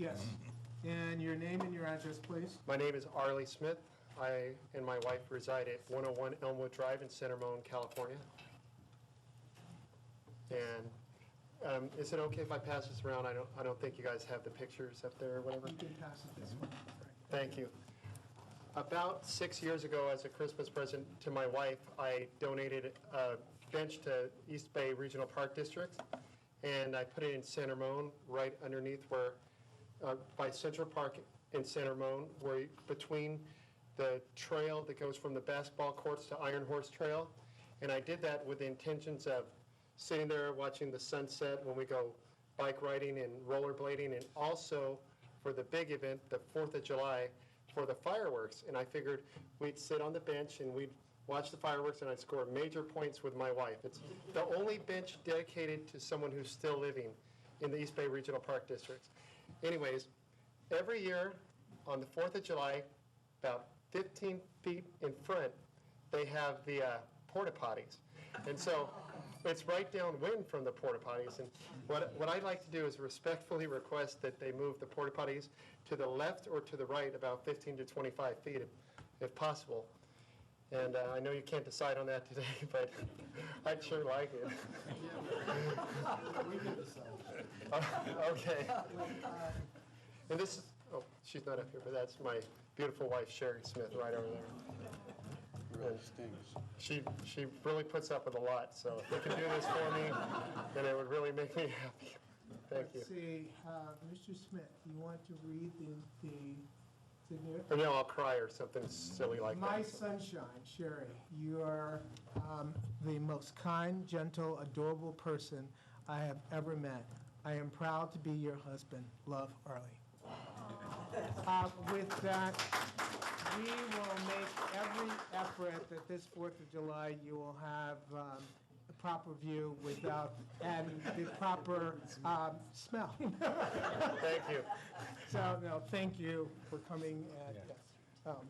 Yes. And your name and your address, please? My name is Arlie Smith. I and my wife reside at 101 Elmwood Drive in Centermone, California. And is it okay if I pass this around? I don't think you guys have the pictures up there or whatever. You can pass it this way. Thank you. About 6 years ago, as a Christmas present to my wife, I donated a bench to East Bay Regional Park District, and I put it in Centermone, right underneath where, by Central Park in Centermone, where between the trail that goes from the basketball courts to Iron Horse Trail. And I did that with the intentions of sitting there watching the sunset when we go bike riding and rollerblading, and also for the big event, the 4th of July, for the fireworks. And I figured we'd sit on the bench and we'd watch the fireworks, and I'd score major points with my wife. It's the only bench dedicated to someone who's still living in the East Bay Regional Park District. Anyways, every year on the 4th of July, about 15 feet in front, they have the porta potties. And so it's right downwind from the porta potties. And what I'd like to do is respectfully request that they move the porta potties to the left or to the right about 15 to 25 feet if possible. And I know you can't decide on that today, but I'd sure like it. We can decide. Okay. And this is, oh, she's not up here, but that's my beautiful wife, Sherry Smith, right over there. Really stings. She really puts up with a lot, so if you can do this for me, then it would really make me happy. Thank you. Let's see, Mr. Smith, you want to read the signature? Or no, I'll cry or something silly like that. My sunshine, Sherry, you are the most kind, gentle, adorable person I have ever met. I am proud to be your husband. Love, Arlie. With that, we will make every effort that this 4th of July you will have the proper view without adding the proper smell. Thank you. So, no, thank you for coming. And, yes.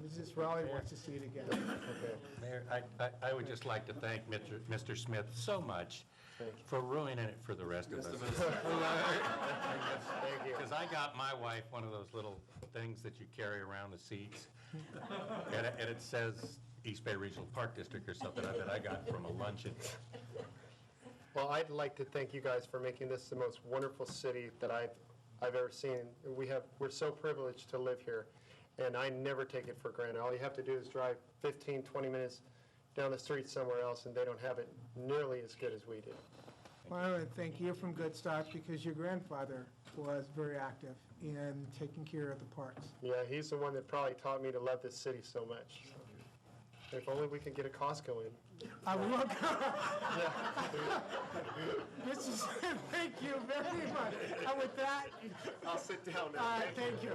Mrs. Raleigh wants to see it again. Okay. Mayor, I would just like to thank Mr. Smith so much for ruining it for the rest of us. Thank you. Because I got my wife one of those little things that you carry around the seats, and it says East Bay Regional Park District or something that I got from a luncheon. Well, I'd like to thank you guys for making this the most wonderful city that I've ever seen. We're so privileged to live here, and I never take it for granted. All you have to do is drive 15, 20 minutes down the street somewhere else, and they don't have it nearly as good as we do. Well, I want to thank you from Good Start because your grandfather was very active in taking care of the parks. Yeah, he's the one that probably taught me to love this city so much. If only we could get a Costco in. I will Mr. Smith, thank you very much. And with that, I'll sit down now. thank you.